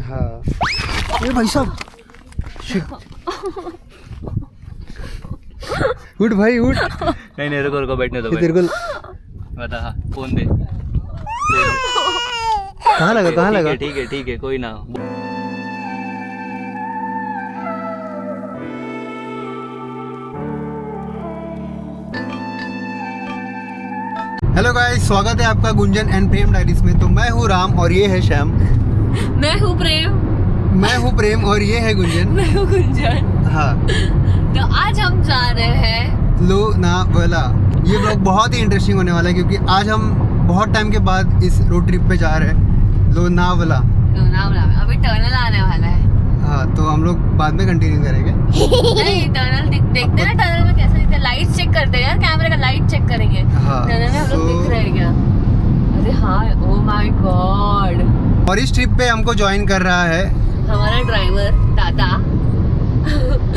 हाँ ये भाई साहब, उठ भाई उठ। नहीं नहीं रुको रुको, बैठने दो। तेरे को बता, हाँ फोन दे। कहाँ लगा? ठीक है कोई ना। हेलो गाइस, स्वागत है आपका गुंजन एंड प्रेम डायरीज में। तो मैं हूँ राम और ये है श्याम। मैं हूँ प्रेम और ये है गुंजन। मैं हूँ गुंजन। हाँ, तो आज हम जा रहे हैं लोनावला। ये ब्लॉग बहुत ही इंटरेस्टिंग होने वाला है क्योंकि आज हम बहुत टाइम के बाद इस रोड ट्रिप पे जा रहे हैं लोनावला में। अभी टनल आने वाला है। हाँ, तो हम लोग बाद में कंटिन्यू करेंगे। नहीं, टनल देखते हैं ना, टनल में कैसा दिखता है। लाइट चेक करते हैं यार, कैमरे का लाइट चेक करेंगे। हाँ, टनल में हम लोग दिख रहे हैं क्या? अरे हाँ, ओह माय गॉड। और इस ट्रिप पे हमको ज्वाइन कर रहा है हमारा ड्राइवर दादा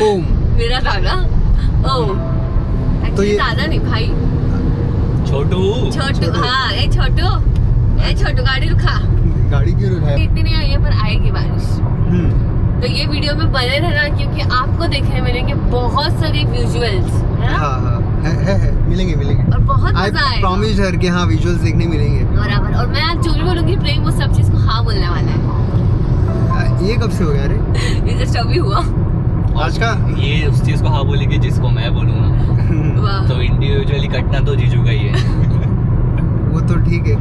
ओम। मेरा दादा ओम। तो एक्चुअली ये दादा नहीं भाई, छोटू। हाँ ए छोटू गाड़ी रुका। गाड़ी क्यों रुका है? इतनी नहीं आई है पर आएगी बारिश। तो ये वीडियो में बने रहना क्योंकि आपको देखने मिलेंगे बहुत सारी विजुअल्स, है ना? हाँ है मिलेंगे और बहुत मजा आएगा। प्रॉमिस है कि हाँ विजुअल्स देखने मिलेंगे। बराबर। और मैं आज जो भी बोलूंगी प्रेम वो सब चीज को हाँ बोलने वाला है। ये कब से हो गया रे? ये जस्ट अभी हुआ आज का। ये उस चीज को हाँ बोलेगी जिसको मैं बोलूंगा। वाह। तो इंडिविजुअली कटना तो जीजू का ही है। वो तो ठीक है,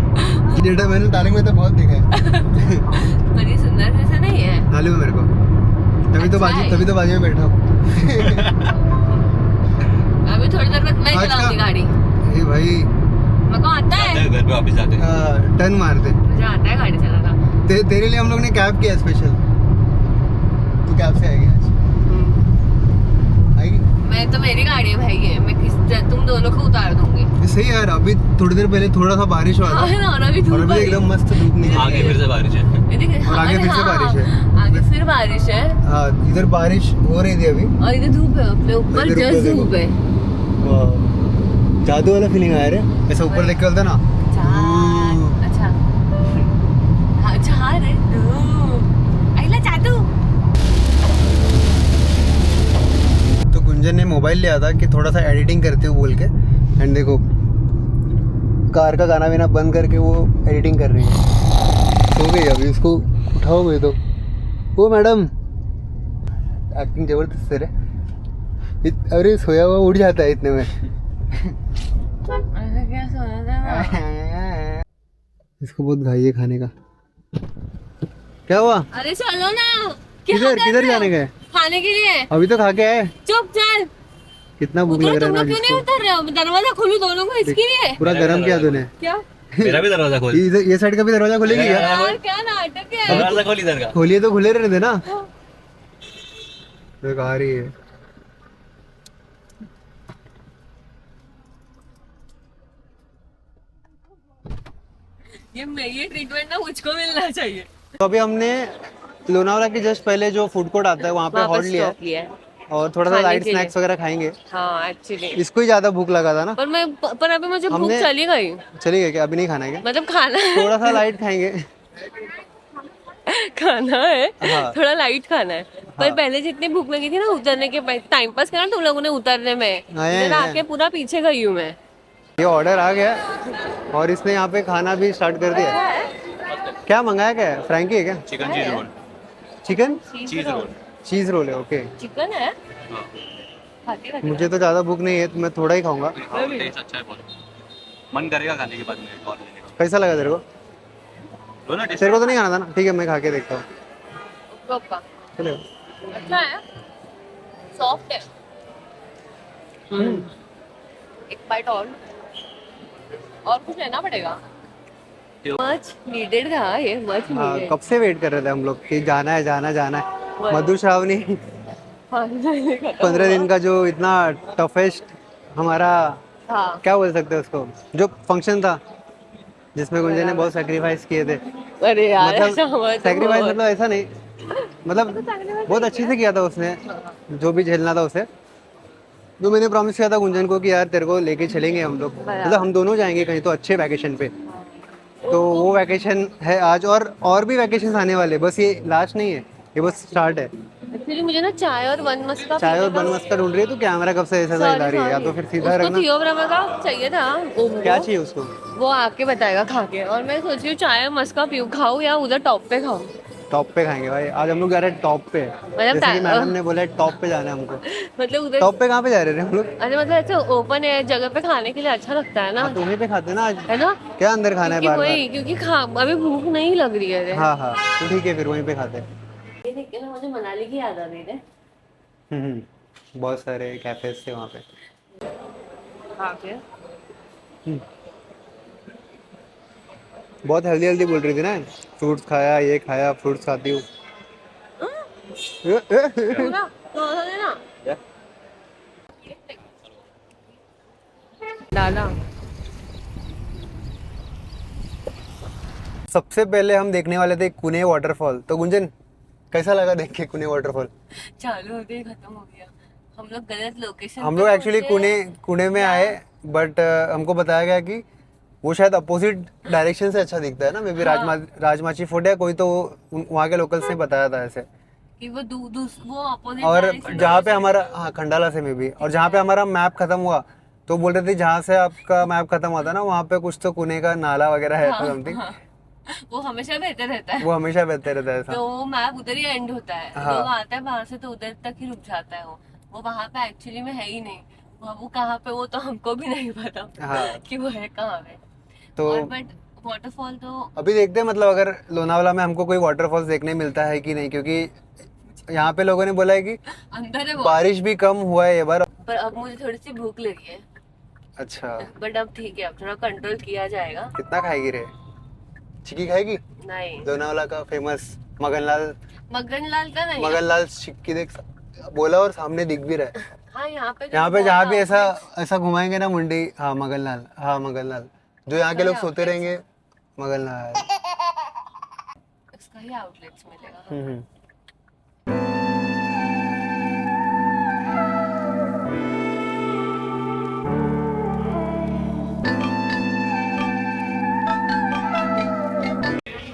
डेटा मैंने डाले में तो बहुत देखा है। पर ये सुंदर जैसा नहीं है। डाले में मेरे को तभी तो बाजू में बैठा हूँ। अभी थोड़ी देर बाद मैं आज चलाऊंगी का- गाड़ी। ए भाई, मेरे को आता है, घर पे वापस जाते हैं। टर्न मारते। मुझे आता है गाड़ी चलाना। तेरे लिए हम लोग ने कैब किया स्पेशल। तू कैब से आएगी आज? आएगी? मैं तो मेरी गाड़ी है भाई, है मैं तुम दोनों को उतार दूंगी। सही है यार, अभी थोड़ी देर पहले थोड़ा सा बारिश हुआ हाँ था है ना, और अभी और धूप अभी आई। एकदम मस्त धूप निकली। आगे फिर से बारिश है। ये देखिए, और आगे अरे फिर से हाँ, बारिश है। आगे फिर बारिश है हाँ, इधर बारिश हो रही थी अभी। और इधर धूप है, अपने ऊपर इधर ऊपर जस्ट देखो। धूप है। वाह, जादू वाला फीलिंग आया रे, ऐसा ऊपर देख के बोलता ना। अच्छा हाँ, जा रे आइला जादू। तो गुंजन ने मोबाइल लिया था कि थोड़ा सा एडिटिंग करते हो बोल के, एंड देखो कार का गाना वाना बंद करके वो एडिटिंग कर रही है। सो गई अभी, उसको उठाओगे तो। ओ मैडम, एक्टिंग जबरदस्त है रे। अरे सोया हुआ उठ जाता है इतने में। ऐसा क्या सोना था? इसको बहुत घाई है खाने का। क्या हुआ? अरे चलो ना, किधर जाने गए? खाने के लिए। अभी तो खा के आए। चुप चल। कितना भूख लग उधर रहा तुम है लोग ना क्यों नहीं जिसको। उतर रहे हो? दरवाजा खोलूं दोनों को इसके लिए? पूरा गरम किया तूने। क्या मेरा भी दरवाजा खोल। ये साइड का भी दरवाजा खोलेगी क्या? यार, क्या नाटक है। दरवाजा खोल इधर का। खोलिए तो खुले रहने देना। देख आ रही है। ये ट्रीटमेंट ना मुझको मिलना चाहिए। तो अभी हमने लोनावला के जस्ट पहले जो फूड कोर्ट आता है वहाँ पे हॉल्ट लिया है लिया है। और थोड़ा सा खाने लाइट के लिए। स्नैक्स वगैरह खाएंगे। हाँ एक्चुअली। इसको ही ज्यादा भूख लगा था ना। पर अभी मुझे भूख हमने- चली गई। चली गई क्या? अभी नहीं खाना है क्या? मतलब खाना थोड़ा सा लाइट खाएंगे। खाना है। हाँ। थोड़ा लाइट खाना है। पर हाँ। पहले जितनी भूख लगी थी ना, उतरने के टाइम पास करना तुम लोगों ने उतरने में, आए इधर हैं। आके पूरा पीछे गई हूँ मैं। ये ऑर्डर आ गया और इसने यहाँ पे खाना भी स्टार्ट कर दिया। क्या मंगाया? क्या है? फ्रैंकी है क्या? Chicken cheese roll. Chicken cheese roll. Cheese roll है। ओके, चिकन है। खाती रहती मुझे तो ज्यादा भूख नहीं है तो मैं थोड़ा ही खाऊंगा। टेस्ट अच्छा है बहुत। मन करेगा खाने के बाद में और लेने का। कैसा लगा तेरे को? दोनों टेस्ट। तेरे को तो नहीं खाना था ना? ठीक है, मैं खा के देखता हूँ। है। पक्का। चलेगा। अच्छा है, सॉफ्ट है। एक बाइट और कुछ लेना पड़ेगा। मच नीडेड था ये, मच हाँ, नीडेड। कब से वेट कर रहे थे हम लोग कि जाना है। मधु श्रावणी 15 दिन का जो इतना टफेस्ट हमारा, हाँ क्या बोल सकते हैं उसको, जो फंक्शन था जिसमें गुंजन ने बहुत सेक्रीफाइस किए थे। अरे यार ऐसा मतलब मत सेक्रीफाइस बोल। मतलब ऐसा नहीं, मतलब बहुत अच्छे से किया था उसने जो भी झेलना था उसे। जो मैंने प्रॉमिस किया था गुंजन को कि यार तेरे को लेके चलेंगे हम लोग, मतलब हम दोनों जाएंगे कहीं तो अच्छे वैकेशन पे। तो वो वैकेशन है आज, और भी वैकेशन आने वाले, बस ये लास्ट नहीं है, ये बस स्टार्ट है। एक्चुअली मुझे ना चाय और वन मस्का चाय और पीने का- बनमस्का ढूंढ रही है तो कैमरा कब से ऐसा सा हिला रही है, या तो फिर सीधा उसको रखना। थियोब्रामा का चाहिए था। क्या चाहिए उसको? वो आके बताएगा खा के, और मैं सोच रही हूँ चाय और मस्का पीऊँ, खाऊँ या उधर टॉप पे खाऊँ। टॉप पे खाएंगे भाई, आज हम लोग जा रहे हैं टॉप पे, जैसे कि मैडम ने बोला है टॉप पे जाना है हमको। मतलब उधर, टॉप पे कहाँ पे जा रहे थे हम लोग? अरे मतलब ऐसे ओपन है जगह पे खाने के लिए अच्छा लगता है ना, हाँ तो वहीं पे खाते हैं ना आज, है ना? क्या अंदर खाना है क्योंकि बार वही, क्योंकि अभी भूख नहीं लग रही है रे। हाँ हाँ तो ठीक है, फिर वहीं पे खाते हैं। ये देख के ना मुझे मनाली की याद आ रही है। बहुत सारे कैफेज थे वहाँ पे। हाँ क्या? बहुत हेल्दी हेल्दी बोल रही थी ना, फ्रूट्स खाया, ये खाया, फ्रूट्स खाती हूँ। पूरा थोड़ा देना डाला। सबसे पहले हम देखने वाले थे कुने वाटरफॉल, तो गुंजन कैसा लगा देख के कुने वाटरफॉल? चालू होते ही खत्म हो गया। हम लोग गलत लोकेशन हम लोग एक्चुअली कुने में आए, बट हमको बताया गया कि वो शायद अपोजिट डायरेक्शन से अच्छा दिखता है ना, मे बी राजमाची फोर्ट या कोई, तो वहाँ के लोकल्स ने बताया था ऐसे। कि वो वो अपोजिट और जहाँ पे हमारा, हाँ खंडाला से में भी, और जहाँ पे हमारा मैप खत्म हुआ तो बोल रहे थे जहाँ से आपका मैप खत्म हुआ था ना वहाँ पे कुछ तो कुने का नाला वगैरह है समथिंग। वो हमेशा बेहतर रहता है। वो हमेशा बेहतर रहता है ऐसा। तो वो मैप उधर ही एंड होता है, हाँ। लोग आता है बाहर से तो उधर तक ही रुक जाता है। वो वहाँ पे एक्चुअली में है ही नहीं। वो कहाँ पे, वो तो हमको भी नहीं पता हाँ। कि वो है कहाँ पे। तो बट वाटरफॉल तो अभी देखते हैं, मतलब अगर लोनावाला में हमको कोई वाटरफॉल्स देखने मिलता है कि नहीं, क्योंकि यहाँ पे लोगों ने बोला है कि अंदर है वो। बारिश भी कम हुआ है ये बार। पर अब मुझे थोड़ी सी भूख लगी है। अच्छा, बट अब ठीक है, अब थोड़ा कंट्रोल किया जाएगा। कितना खाएगी रे? चिक्की खाएगी? नहीं, लोनावाला का फेमस मगनलाल मगनलाल का नहीं। मगनलाल चिक्की देख, बोला और सामने दिख भी रहा है। हाँ यहाँ पे जहाँ भी ऐसा घुमाएंगे ना मुंडी, हाँ मगनलाल, हाँ मगनलाल, जो यहाँ के लोग सोते रहेंगे, मगनलाल। इसका ही आउटलेट्स मिलेगा।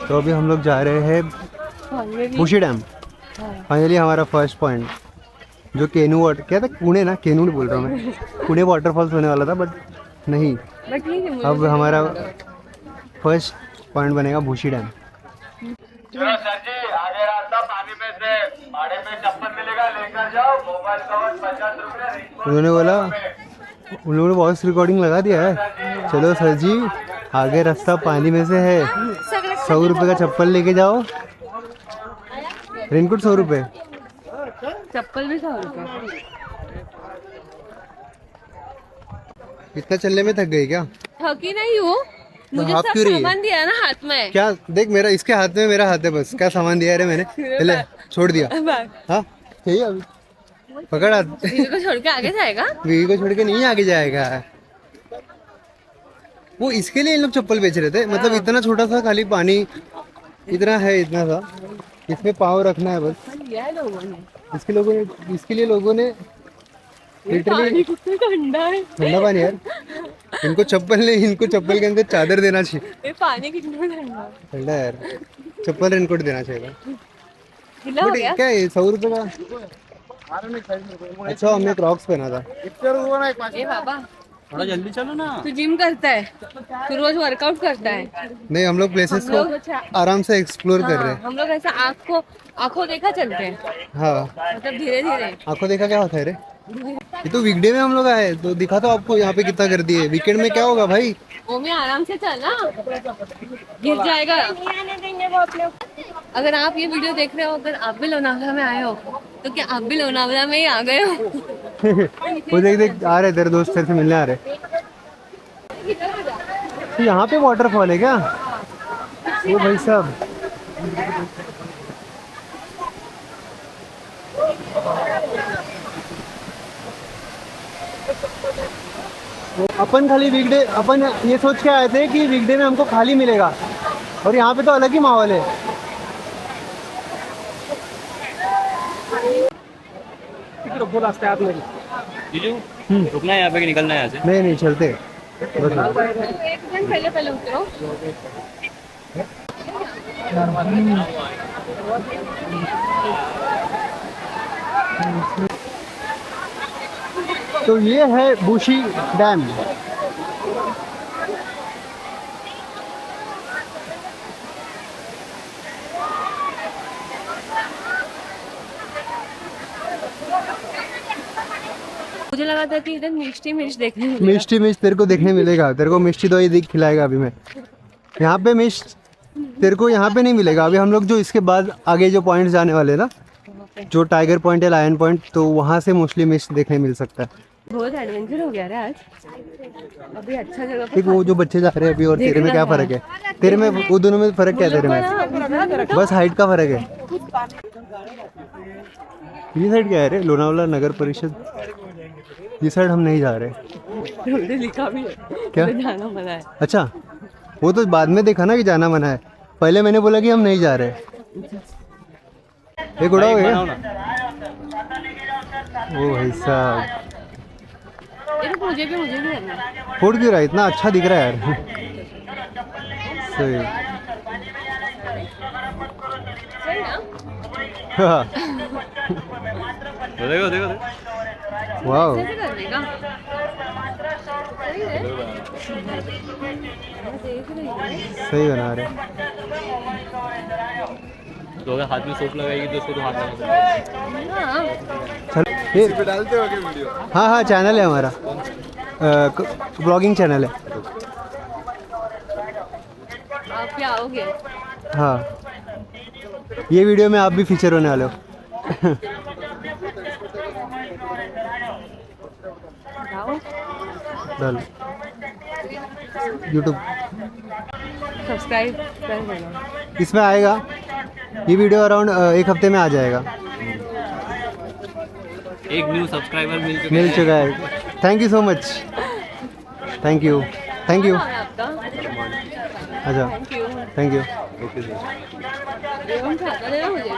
तो अभी हम लोग जा रहे हैं बुशी डैम। फाइनली हमारा फर्स्ट पॉइंट, जो केनू वाटर, क्या था पुणे ना, केनू बोल रहा हूँ मैं, पुणे वाटरफॉल्स होने वाला था बट नहीं। बट ठीक है, मुझे अब हमारा फर्स्ट पॉइंट बनेगा भूशी डैम। सर जी आगे रास्ता पानी में से, भाड़े में चप्पल मिलेगा, लेकर जाओ। मोबाइल कवर 50 रुपये। उन्होंने बोला, उन लोगों ने वॉइस रिकॉर्डिंग लगा दिया है। चलो सर जी, आगे रास्ता पानी में से है, 100 रुपये का चप्पल लेके जाओ। रेनकोट 100 रुपये, चप्पल भी 100 रुपये। इतना चलने में थक गई क्या? थकी नहीं हूँ, मुझे हाथ सब क्यों रही है? सामान दिया है ना हाथ में। क्या देख, मेरा इसके हाथ में, मेरा हाथ है, बस क्या सामान दिया है रे मैंने, ले छोड़ दिया। हाँ यही अभी पकड़ हाथ। दीदी को छोड़ के आगे जाएगा। बीवी को छोड़ के नहीं आगे जाएगा। वो इसके लिए इन लोग चप्पल बेच रहे थे, मतलब इतना छोटा सा, खाली पानी इतना है, इतना सा, इसमें पाँव रखना है बस। ये लोगों ने, इसके लिए लोगों ने लिटरली, ठंडा है ठंडा पानी यार, इनको चप्पल के अंदर चादर देना चाहिए। ये पानी कितना ठंडा है। ठंडा यार, चप्पल रेनकोट देना चाहिए। गिला हो बट गया। क्या है 100 रुपये का? अच्छा हमने क्रॉक्स पहना था। ए बाबा, थोड़ा जल्दी चलो ना। तू जिम करता है, तू रोज वर्कआउट करता है। नहीं, हम लोग प्लेसेस हम लोग को आराम से एक्सप्लोर कर रहे हैं। हम लोग ऐसा आंखों देखा चलते हैं, हाँ, मतलब धीरे धीरे। आंखों देखा क्या होता है रे? ये तो वीकडे में हम लोग आए, तो दिखा तो आपको यहाँ पे कितना कर दिए। वीकेंड में क्या होगा भाई? वो में आराम से चलना, गिर जाएगा। अगर आप ये वीडियो देख रहे हो, अगर आप भी लोनावला में आए हो, तो क्या आप भी लोनावला में ही आ गए हो? वो देख आ रहे, तेरे दोस्त तेरे से मिलने आ रहे। तो यहाँ पे वाटरफॉल है क्या? वो भाई साहब, अपन खाली वीकडे, अपन ये सोच के आए थे कि वीकडे में हमको खाली मिलेगा, और यहाँ पे तो अलग ही माहौल है। जीजू रुकना है यहाँ पे कि निकलना है यहाँ से? नहीं चलते। एक दिन पहले उतरो। तो ये है बुशी डैम। मुझे लगा था कि इधर मिष्टी मिर्च देखने मिलेगा। मिष्टी मिर्च तेरे को देखने मिलेगा, तेरे को मिष्टी दो ही खिलाएगा अभी मैं। यहाँ पे मिर्च तेरे को यहाँ पे नहीं मिलेगा। अभी हम लोग जो इसके बाद आगे जो पॉइंट्स जाने वाले हैं ना, जो टाइगर पॉइंट है, लायन पॉइंट, तो वहाँ से मोस्टली मिर्च देखने मिल सकता है। बहुत एडवेंचर हो गया रे आज। अभी अच्छा जगह पे ठीक, वो जो बच्चे जा रहे हैं अभी और तेरे में क्या फ़र्क है? तेरे में वो दोनों में फ़र्क क्या है तेरे में? बस हाइट का फ़र्क है। ये साइड क्या है रे? लोनावाला नगर परिषद। ये साइड हम नहीं जा रहे। लिखा भी है क्या? जाना मना है। अच्छा, वो तो बाद में देखा ना कि जाना मना है। पहले मैंने बोला कि हम नहीं जा रहे। एक उड़ा हो गया। ओ भाई साहब, मुझे भी करना। फूड क्यों रहा है? इतना अच्छा दिख रहा है यार। सही। सही ना? हाँ। देखो देखो देखो। वाह, ऐसे करने का? सही है। मैं देख रही हूँ। सही बना रहे। तो अगर हाथ में सोप लगाएगी तो उसको तो हाथ लगा। हाँ। चल ये डालते हो क्या वीडियो? हाँ हाँ, चैनल है हमारा, ब्लॉगिंग चैनल है। आप क्या आओगे? हाँ, ये वीडियो में आप भी फीचर होने वाले हो। बताओ। डाल यूट्यूब, सब्सक्राइब कर देना। इसमें आएगा। ये वीडियो अराउंड 1 हफ्ते में आ जाएगा। एक न्यू सब्सक्राइबर मिल चुका है। Thank you so much. Thank you, thank you. नाम है आपका? अच्छा, थैंक यू। Thank you. एवं खाता देना मुझे।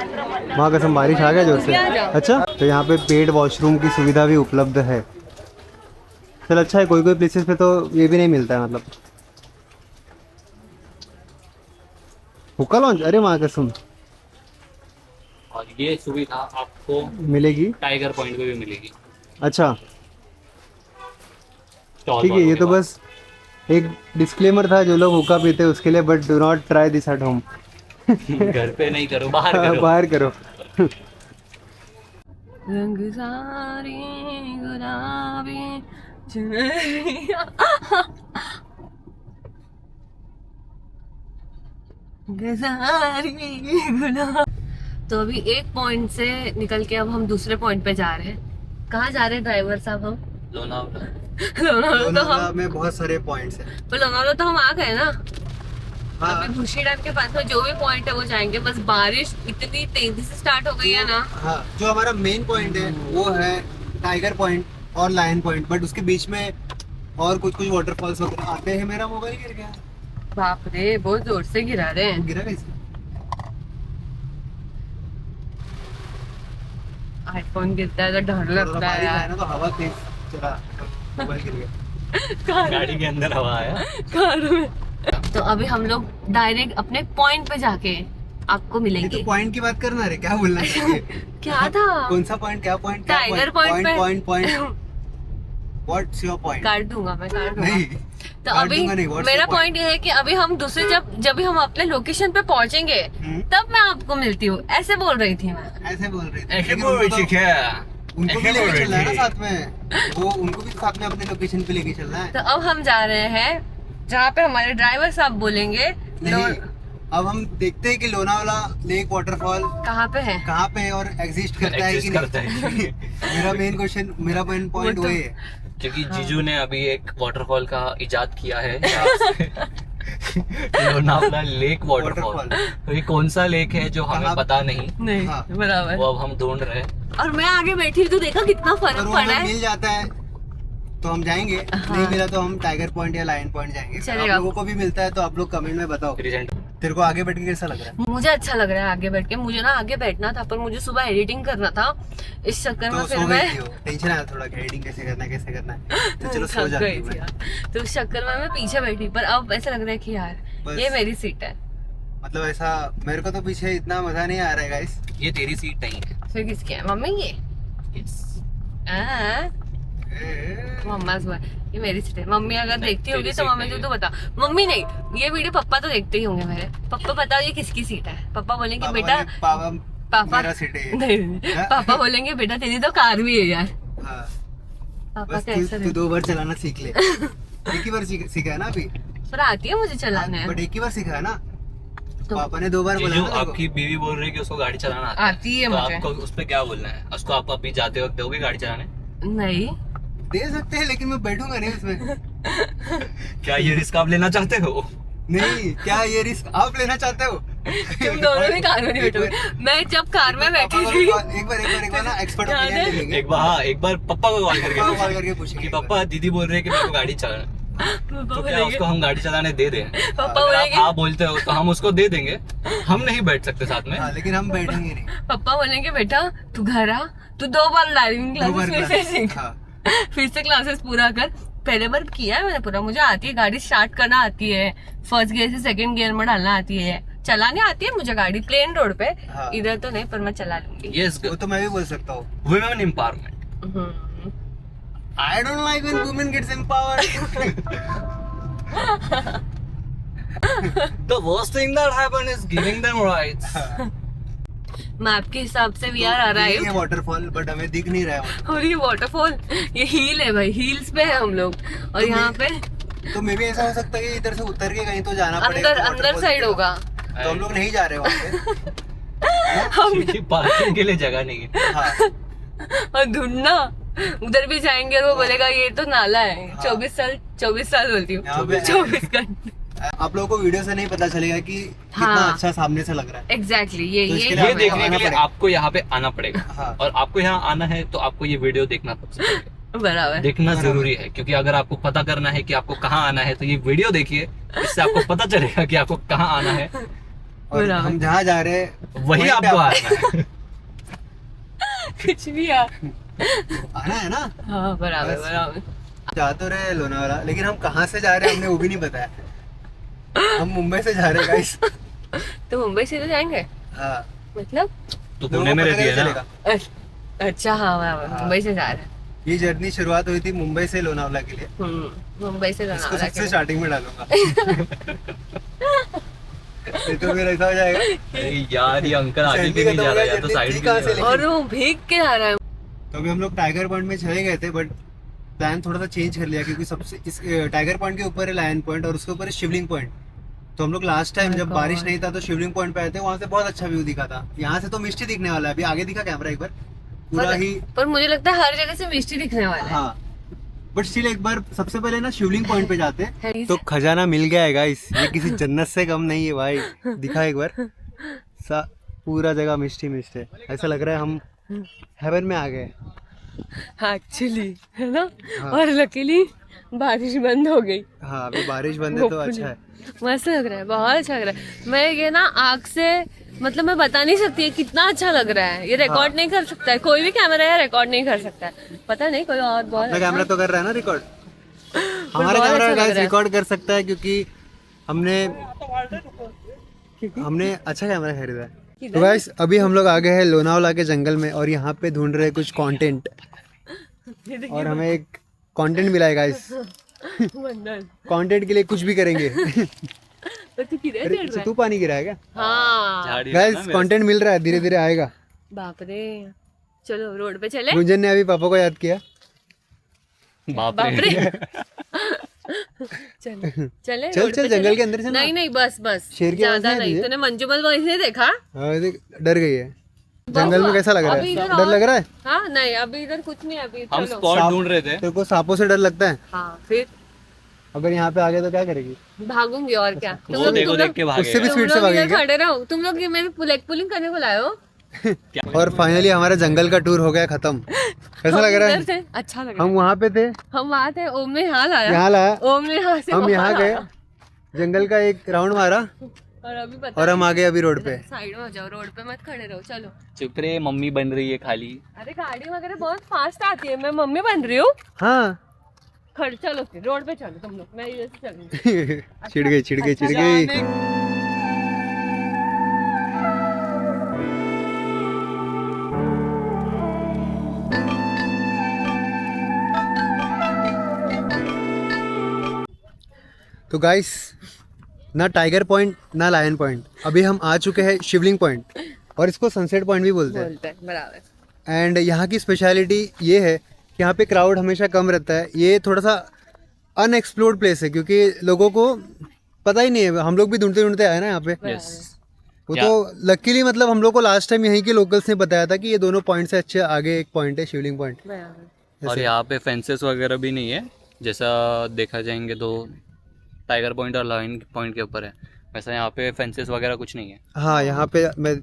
वहाँ कसम बारिश आ गया जोर से। आ जाओ। अच्छा, तो यहाँ पे पेड वॉशरूम की सुविधा भी उपलब्ध है। चल अच्छा है, कोई कोई प्लेसेस पे तो ये भी नहीं मिलता है। मतलब हुक्का लॉन्च, अरे वहाँ कसम और ये सुविधा आपको मिलेगी। टाइगर पॉइंट पे भी मिलेगी। अच्छा स्टॉल ठीक है, ये के तो बाद। बस एक डिस्क्लेमर था जो लोग हुक्का पीते हैं उसके लिए, but do not try this at home. घर पे नहीं करो, बाहर करो। बाहर करो। रंग सारी गुलाबी चुनरिया। सारी गुलाब। तो अभी एक पॉइंट से निकल के अब हम दूसरे पॉइंट पे जा रहे हैं। कहाँ जा रहे हैं ड्राइवर साहब हम? लोनावला। लोनावला तो हम में बहुत सारे पॉइंट्स हैं। पर लोनावला तो हम आ गए ना। हाँ। अभी भूशी डैम के पास में जो भी पॉइंट है वो जाएंगे। बस बारिश इतनी तेजी से स्टार्ट हो गई है ना। हाँ, जो हमारा मेन पॉइंट है वो है टाइगर पॉइंट और लायन पॉइंट, बट उसके बीच में और कुछ कुछ वाटरफॉल्स वगैरह आते हैं। मेरा मोबाइल गिर गया। बाप रे, बहुत जोर से गिरा रहे हैं। गिरा कैसे? आईफोन गिरता है तो डर लगता है बारिश यार। आया ना तो हवा तेज चला, मोबाइल गिर गया। गाड़ी के अंदर हवा आया। कार में। तो अभी हम लोग डायरेक्ट अपने पॉइंट पे जाके आपको ये मिलेंगे। तो पॉइंट की बात करना रे, क्या बोलना चाहिए? क्या था? कौन सा पॉइंट? क्या पॉइंट? टाइगर पॉइंट पे। Point what's your point? काट दूंगा मैं, काट दूंगा। नहीं, तो काट अभी दूंगा नहीं, what's मेरा your point? पॉइंट ये है कि अभी हम दूसरे जब भी हम अपने लोकेशन पे पहुंचेंगे तब मैं आपको मिलती हूँ, ऐसे बोल रही थी मैं। ऐसे बोल रही थी। ऐसे लेकिन बोल रही थी क्या? उनको भी ऐसे बोल लेके रही चलना है ना थी। साथ में। वो उनको भी साथ में अपने लोकेशन पे लेके चलना है। तो अब हम जा रहे हैं जहाँ पे हमारे ड्राइवर साहब बोलेंगे। नहीं, अब हम देखते हैं कि लोनावाला लेक वाटरफॉल कहाँ पे है? कहाँ पे है और एग्जिस्ट करता है कि Exist करता है कि नहीं। मेरा मेन क्वेश्चन, मेरा मेन पॉइंट वो तो- वही है। क्योंकि जीजू ने अभी एक वाटरफॉल का इजाद किया है। Lonavala lake waterfall. Waterfall। तो ये कौन सा लेक है जो हमें कहाँ- पता नहीं, नहीं, हाँ। बराबर। वो अब हम ढूंढ रहे हैं। और मैं आगे बैठी हूँ तो देखा कितना अगर फर्क वो पड़ा हमें है। मिल जाता है तो हम जाएंगे, नहीं मिला तो हम टाइगर पॉइंट या लायन पॉइंट जाएंगे। चलेगा। आप लोगों को भी मिलता है तो आप लोग कमेंट में बताओ। रिसेंट तेरे को आगे बैठ के कैसा लग रहा है? मुझे अच्छा लग रहा है आगे बैठ के। मुझे ना आगे बैठना था पर मुझे सुबह एडिटिंग करना था, इस चक्कर में तो फिर सो मैं गई थी वो, टेंशन आया थोड़ा कि एडिटिंग कैसे करना है, कैसे करना है। तो चलो सो थक जाती गई हूँ थी मैं। यार। तो उस चक्कर में मैं पीछे बैठी, पर अब ऐसा लग रहा है कि यार बस। ये मेरी सीट है। मतलब ऐसा मेरे को तो पीछे इतना मजा नहीं आ रहा है गाइस। ये तेरी सीट नहीं है। फिर किसकी है? मम्मी की है? मम्मा से ये मेरी सीट है। मम्मी अगर देखती होगी तो मम्मी को तो बता। मम्मी नहीं, ये वीडियो पापा तो देखते ही होंगे मेरे। पापा बताओ ये किसकी सीट है? पापा बोलेंगे बेटा पापा मेरा सीट है। नहीं, पापा बोलेंगे बेटा तेरी तो कार भी है यार। हाँ, पापा बस कैसे तू 2 बार चलाना सीख ले। एक ही बार सीखा है ना अभी? पर आती है मुझे चलाने। बट एक ही बार सीखा है ना? तो पापा ने 2 बार बोला जो ना तेरे को। आपकी बीवी बोल रही है कि उसको गाड़ी चलाना आती है तो मुझे। आपको उस पे क्या बोलना है? उसको आप अभी जाते वक्त दोगे गाड़ी चलाने? नहीं दे सकते हैं लेकिन मैं बैठूंगा नहीं उसमें। क्या ये रिस्क आप लेना चाहते हो? नहीं, क्या ये रिस्क आप लेना चाहते हो? तुम दोनों भी कार में नहीं बैठोगे। मैं जब कार में बैठी थी एक बार ना एक्सपर्ट याद ओपिनियन है? ले लेंगे। एक बार पप्पा को कॉल पापा को कॉल करके करके पूछेंगे कि पापा दीदी बोल रहे हैं कि मेरे को गाड़ी चलाना, पापा तो क्या बोलेंगे उसको हम गाड़ी चलाने दे दें? पापा अगर आप बोलेंगे हाँ बोलते हो तो हम उसको दे देंगे। हम नहीं बैठ सकते साथ में। हाँ, लेकिन हम बैठेंगे नहीं। पापा बोलेंगे बेटा तू घर आ, तू 2 बार ड्राइविंग 2 बार क्लासेस फिर से सीख। हाँ, फिर से क्लासेस पूरा कर। पहले बार किया है मैंने पूरा, मुझे आती है गाड़ी स्टार्ट करना आती है, फर्स्ट गियर से सेकंड गियर में डालना आती है, चलाने आती है मुझे गाड़ी प्लेन रोड पे। हाँ। इधर तो नहीं पर मैं चला लूंगी। यस, वो तो मैं भी बोल सकता हूँ। Women empowerment. Hmm. I don't like when women gets empowered. The worst thing that happened is giving them rights. Map के हिसाब से वी आर अराइव। ये वाटरफॉल बट हमें दिख नहीं रहा है। और ये वाटरफॉल, ये हिल है भाई, हिल्स पे है हम लोग। और यहाँ पे तो मे भी ऐसा हो सकता है कि इधर से उतर के कहीं तो जाना पड़ेगा। अंदर अंदर waterfall साइड की होगा। तरफ। तो हम लोग नहीं जा रहे वहाँ पे। क्योंकि पार्किंग के लिए जगह नहीं है। हाँ, और ढूंढना उधर भी जाएंगे और वो बोलेगा ये तो नाला है। हाँ। 24 साल बोलती हूँ, यहाँ पे 24 घंटे। आप लोगों को वीडियो से नहीं पता चलेगा कि कितना हाँ। अच्छा सामने से लग रहा है। एग्जैक्टली तो ये इसके लिए ये हमें देखने आना के लिए पड़ेगा। आपको यहाँ पे आना पड़ेगा। हाँ। और आपको यहाँ आना है तो आपको ये वीडियो देखना सबसे पहले। बराबर। देखना जरूरी है, क्योंकि अगर आपको पता करना है कि आपको कहाँ आना है तो ये वीडियो देखिए। इससे आपको पता चलेगा कि आपको कहाँ आना है। और बराबर। हम जहाँ जा रहे हैं वही वहीं पे आपको आना है। कुछ भी यार। आना है ना। हाँ बराबर बस। बराबर। जा तो रहे लोनावाला, लेकिन हम कहाँ से जा रहे हैं हमने वो भी नहीं बताया। हम मुंबई से जा रहे हैं गाइस। तो मुंबई से तो जाएंगे हाँ, मतलब? तो पुणे में रहती है ना। अच्छा हाँ बराबर, मुंबई से जा रहे हैं। ये जर्नी शुरुआत हुई थी मुंबई से लोनावाला के लिए। मुंबई से इसको लोनावाला सबसे के। स्टार्टिंग में डालूंगा। ये तो फिर ऐसा हो जाएगा। अरे यार ये अंकल आगे सेल्फी भी नहीं खत्म जा हो रहा गया, है तो जल्दी साइड कहाँ से भी। और वो भीग के आ रहा है। तो अभी हम लोग टाइगर पॉइंट में चले गए थे, बट प्लान थोड़ा सा चेंज कर लिया क्योंकि सबसे इस टाइगर पॉइंट के ऊपर है लायन पॉइंट और उसके ऊपर है शिवलिंग पॉइंट। तो हम लोग लास्ट टाइम जब बारिश नहीं था तो शिवलिंग पॉइंट पे आए थे, वहाँ से बहुत अच्छा व्यू दिखा था। यहाँ से तो मिष्टी दिखने वाला है। अभी आगे दिखा कैमरा एक बार पूरा ही। पर मुझे लगता है हर जगह से मिष्टी दिखने वाला है। हाँ, बट स्टिल एक बार सबसे पहले ना शिवलिंग पॉइंट पे जाते हैं। है। तो खजाना मिल गया है गाइस, ये किसी जन्नत से कम नहीं है भाई। दिखा एक बार पूरा जगह मिष्टी मिष्टी है। ऐसा लग रहा है हम हेवन में आ गए। एक्चुअली है ना। हाँ। और लकीली बारिश बंद हो गई। हाँ, अभी बारिश बंद है तो अच्छा है। मस्त लग रहा है, बहुत अच्छा लग रहा है। मैं ये ना आँख से मतलब मैं बता नहीं सकती है कितना अच्छा लग रहा है। ये रिकॉर्ड नहीं कर सकता है, कोई भी कैमरा है रिकॉर्ड नहीं कर सकता है। पता नहीं कोई और बहुत अपना कैमरा तो कर रहा है ना रिकॉर्ड। हमारा बहुत कैमरा अच्छा लग गाइस रहा है। रिकॉर्ड कर सकता है क्योंकि हमने अच्छा कैमरा खरीदा है। तो गाइस अभी हम लोग आ गए हैं लोनावाला के जंगल में और यहाँ पे ढूंढ रहे हैं कुछ कंटेंट। और हमें एक कंटेंट मिला है गाइस। कंटेंट के लिए कुछ भी करेंगे। तो तू किधर अरे, चढ़ रहा है? तू पानी गिराया क्या? हाँ गाइस कंटेंट मिल रहा है, धीरे धीरे आएगा। बाप रे। चलो रोड पे चले। गुंजन ने अभी पापा को याद किया। बाप बाप रे। रे। चले चले चल रोड चल पे जंगल चले। के अंदर चल। नहीं नहीं बस बस शेर की आवाज़ ज्यादा नहीं नहीं। आती है? तूने मंजूमल बॉयज नहीं देखा? हाँ, देख, डर गई है। जंगल में कैसा लग रहा अभी है? इधर डर और- लग रहा है? हाँ नहीं अभी इधर कुछ नहीं। अभी हम चलो। स्पॉट ढूंढ रहे थे। तेरे को सांपों से डर लगता है? हाँ फिर अगर यहाँ पे आ गए तो क्या करेगी? भागूंगी और क्या। वो देखो देख के भागे। उससे भी तुम स्पीड से लोग इधर भागेगी क्या? खड़े रहो। तुम लोग ये मेरी लेग पुलिंग करने को लाए हो। और फाइनली हमारा जंगल का टूर हो गया खत्म। कैसा लग रहा इधर है? से अच्छा लग रहा हम वहाँ पे थे, है। हम वहाँ थे, ओम ने यहाँ लाया। यहाँ लाया, ओम ने यहाँ से हम वहाँ यहाँ गए, लाया। जंगल का एक राउंड मारा और अभी पता और हम आ गए अभी रोड पे। साइड में हो जाओ, रोड पे मत खड़े रहो। चलो। चुप रे, मम्मी बन रही है खाली। अरे गाड़ी वगैरह बहुत फास्ट आती है। मैं मम्मी बन रही हूँ। हाँ। खड़े चलो फिर रोड पे चलो तुम लोग। मैं इधर से चलूंगी। चिढ़ गई चिढ़ गई चिढ़ गई। तो गाइस ना टाइगर पॉइंट ना लायन पॉइंट, अभी हम आ चुके हैं शिवलिंग पॉइंट, और इसको सनसेट पॉइंट भी बोलते हैं। बोलते हैं बराबर। एंड यहाँ की स्पेशलिटी ये है कि यहाँ पे क्राउड हमेशा कम रहता है। ये थोड़ा सा अनएक्सप्लोर्ड प्लेस है क्योंकि लोगों को पता ही नहीं है, हम लोग भी ढूंढते ढूंढते आए ना यहाँ पे। यस। वो तो लकीली मतलब हम लोग को लास्ट टाइम यहीं के लोकल्स ने बताया था कि ये दोनों पॉइंट से अच्छे आगे एक पॉइंट है शिवलिंग पॉइंट। बराबर। और यहाँ पे फेंसेस वगैरह भी नहीं है, जैसा देखा जाएंगे तो टाइगर पॉइंट और लायन पॉइंट के ऊपर है, वैसा यहाँ पे फेंसेस वगैरह कुछ नहीं है। हाँ, यहाँ पे मैं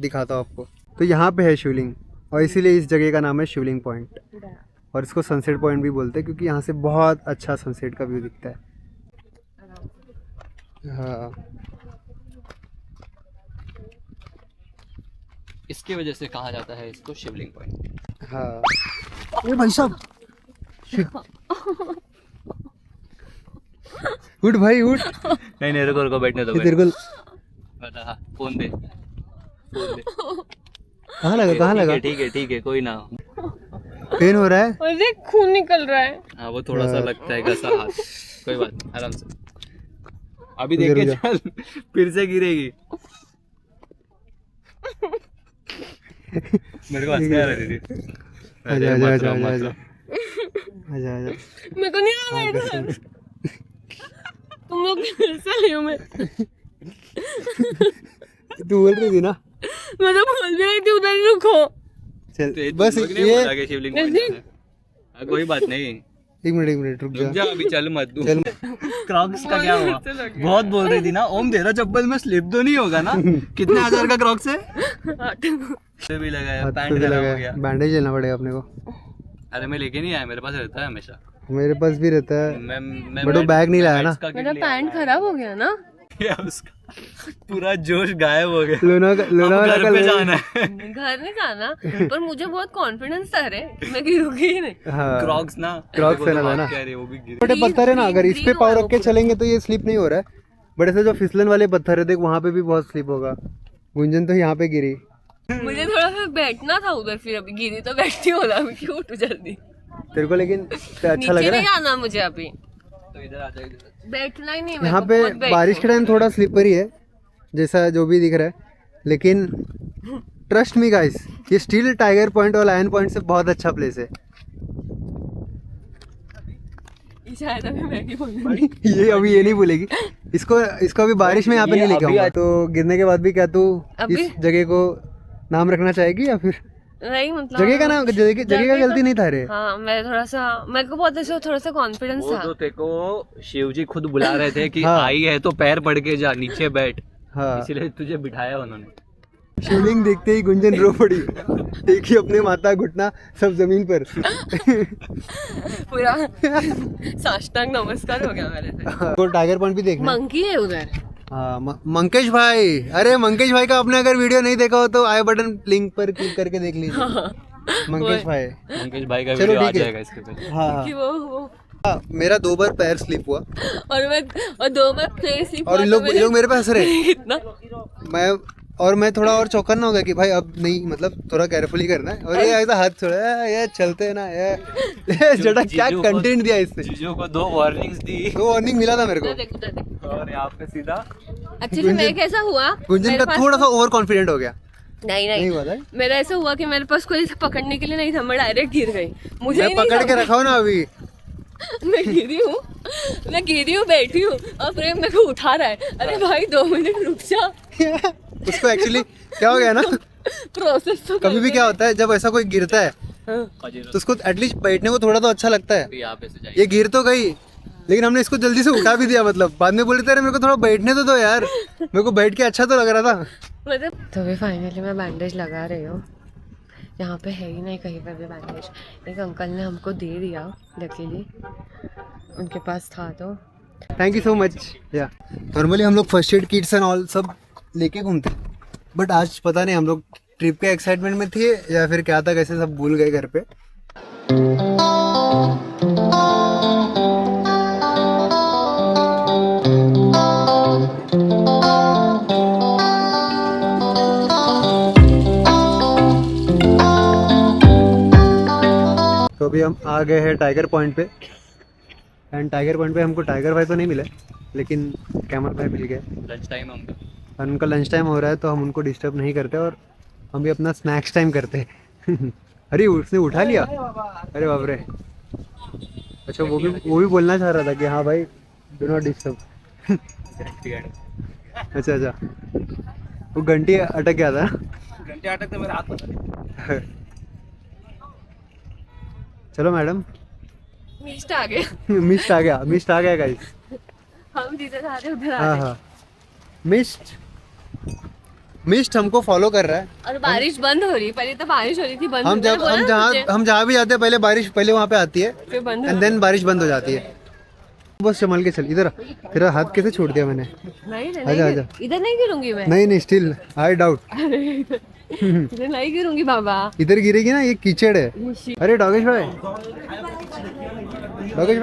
दिखाता हूँ आपको। तो यहाँ पे है शिवलिंग, और इसीलिए इस जगह का नाम है शिवलिंग पॉइंट, और इसको सनसेट पॉइंट भी बोलते हैं क्योंकि यहाँ से बहुत अच्छा सनसेट का व्यू दिखता है। हाँ, इसकी वजह से कहा जाता है इसको शिवलिंग पॉइंट। हाँ। अरे भाई साहब, उठ भाई उठ। नहीं नहीं, रुको बैठने दो। ये तेरे को बता, फोन दे। कहाँ लगा? ठीक है, कोई ना। पेन हो रहा है? अरे खून निकल रहा है। हाँ, वो थोड़ा सा लगता है घसा हाथ, कोई बात नहीं, आराम से। अभी रुक देख के जा। चल, फिर से गिरेगी। मेरे को हंसने आ रही थी। आजा आजा आजा आजा आजा आजा आजा। मेरे को नहीं आ रहा इधर। तुम लोग कैसे लियो मैं तू बोल रही थी ना? मैं तो बोल भी रही थी उधर ही रुको। चल तो बस तुम लोग नहीं ये बोला कि शिवलिंग पॉइंट जाना है? हाँ, कोई बात नहीं, एक मिनट रुक रुक जा। जा, अभी चल मत तू। चल। क्रॉक्स का क्या हुआ? बहुत बोल रही थी ना, ओम तेरा चप्पल में स्लिप तो नहीं होगा ना? कितने हजार का क्रॉक्स है? से भी लगाया, हाथ पैंट पे भी खराब हो लगा गया। है, बैंडेज लेना पड़ेगा अपने को। अरे मैं लेके नहीं आया, मेरे पास रहता है हमेशा। मेरे पास भी रहता है, मैं बट वो बैग नहीं लाया ना। मेरा पैंट खराब हो गया ना। उसका पूरा जोश गायब हो गया। लोना वाला घर का पे ले। जाना है। घर नहीं जाना, पर मुझे बहुत कॉन्फिडेंस था रे, मैं गिरूंगी ही नहीं। हाँ, क्रॉक्स ना, क्रॉक्स मेरे को पहना था तो ना। बात कह रही है, वो भी गिर। छोटे पत्थर है ना, अगर इस पे पाँव रख के चलेंगे तो ये स्लिप नहीं हो रहा है, बट ऐसे जो फिसलन वाले पत्थर है देख, वहाँ पे भी बहुत स्लिप होगा। गुंजन तो यहाँ पे गिरी। मुझे थोड़ा सा बैठना था उधर, फिर अभी गिरी तो बैठती हो रहा, क्यों उठू जल्दी। तेरे को लेकिन अच्छा लग नीचे रहा नहीं है आना मुझे अभी, तो इधर आ जाएगी। बैठना ही नहीं है मेरे यहाँ को, पे। बहुत बैठना बारिश के टाइम थोड़ा स्लिपरी है जैसा जो भी दिख रहा है, लेकिन ट्रस्ट मी गाइस, ये स्टिल टाइगर पॉइंट और लायन पॉइंट से बहुत अच्छा प्लेस है। है। शायद अभी मैगी बोलूंगी। ये अभी ये नहीं भूलेगी इसको अभी बारिश में यहाँ पे नहीं लेके आऊंगा। तो गिरने के बाद भी क्या तू अभी? इस जगह को नाम रखना चाहेगी या फिर नहीं मतलब जगह का नाम, जगह का गलती नहीं था रे। हाँ, मैं थोड़ा सा, मेरे को बहुत ऐसे थोड़ा सा कॉन्फिडेंस वो था। तो तेरे को शिव जी खुद बुला रहे थे कि हाँ। आई है तो पैर पड़ के जा, नीचे बैठ, हाँ, इसीलिए तुझे बिठाया उन्होंने। शिवलिंग देखते ही गुंजन रो पड़ी। एक ही अपने माथा घुटना सब जमीन पर। पूरा साष्टांग नमस्कार हो गया मेरे से। तो टाइगर पॉइंट भी देखना है। मंकी है उधर। हाँ, मंकेश भाई, अरे मंकेश भाई का आपने अगर वीडियो नहीं देखा हो तो आई बटन लिंक पर क्लिक करके देख लीजिए। मंकेश भाई। अंकित भाई का चलो वीडियो आ ठीक है। जाएगा इसके पहले। हाँ कि वो हाँ, मेरा 2 बार पैर स्लिप हुआ और 2 बार प्लेस ही और ये लोग मेरे पे हंस रहे। कितना मैं थोड़ा और चौकन्ना हो गया कि भाई अब नहीं, मतलब थोड़ा केयरफुली करना है। और ये ऐसा हाथ छोड़ा, ये चलते हैं ना, ये जटा क्या जीजू को- कंटेंट दिया इसने। जीजू को 2 वार्निंग्स दी तो वार्निंग मिला था मेरे को। देख उधर देख। और यहाँ पे सीधा अच्छे से मैं कैसा हुआ, गुंजन मेरे का पास थोड़ा सा ओवर कॉन्फिडेंट हो गया। नहीं नहीं नहीं हुआ था? मेरा ऐसा हुआ कि मेरे पास कोई पकड़ने के लिए नहीं था, मैं डायरेक्ट गिर गई। मुझे मैं ही नहीं पकड़ के रखा हूँ ना अभी। मैं गिरी हूँ बैठी हूँ और प्रेम मेरे को उठा रहा है। अरे भाई 2 मिनट रुक जा। उसको एक्चुअली क्या हो गया ना, प्रोसेस तो कभी भी क्या होता है जब ऐसा कोई गिरता है तो उसको एटलीस्ट बैठने को थोड़ा तो अच्छा लगता है। यहाँ पे से जाइए। ये गिर तो गई, लेकिन हमने इसको जल्दी से उठा भी दिया। मतलब बाद में बोलते रहे मेरे को थोड़ा बैठने तो दो यार, मेरे को बैठ के अच्छा तो लग रहा था। मतलब तो भी फाइनली मैं बैंडेज लगा रही हूँ। यहाँ पे है ही नहीं कहीं पर भी बैंडेज। एक अंकल ने हमको दे दिया, लकीली उनके पास था तो। Thank you so much. या नॉर्मली हम लोग first aid Kitts and all सब लेके घूमते, बट आज पता नहीं हम लोग ट्रिप के एक्साइटमेंट में थे या फिर क्या था, कैसे सब भूल गए घर पे। तो अभी हम आ गए हैं टाइगर पॉइंट पे, एंड टाइगर पॉइंट पे हमको टाइगर भाई तो नहीं मिले, लेकिन कैमल भाई मिल गए लंच टाइम हम और उनका लंच टाइम हो रहा है तो हम उनको डिस्टर्ब नहीं करते और हम भी अपना स्नैक्स टाइम करते हैं। अरे उसने उठा लिया, अरे बाप रे। अच्छा वो भी बोलना चाह रहा था कि हाँ भाई डू नॉट डिस्टर्ब। अच्छा अच्छा, वो घंटी अटक गया था। घंटे अटकते मेरे हाथ में। चलो मैडम। मिस्ट आ गया। मिस्ट आ गया गाइस। हम जिधर आ रहे उधर आ हाँ रहे। हाँ, मिस्ट हमको फॉलो कर रहा है। और बारिश बंद हो रही, पहले तो बारिश हो रही थी, बंद हम हो गई। बोला हम जहाँ भी जाते हैं पहले बारिश पहले वहाँ पे आती है फिर बंद हो एंड देन बारिश बंद हो जाती है। बस संभल के चल। इधर तेरा हाथ कैसे छोड़ दिया मैंने? नहीं नहीं, आजा, नहीं आजा। इधर नहीं गिरूंगी मैं। नहीं स्टिल आई डाउट। इधर नहीं गिरूंगी बाबा। इधर गिरेगी ना, ये कीचड़ है। अरे डॉगेश भाई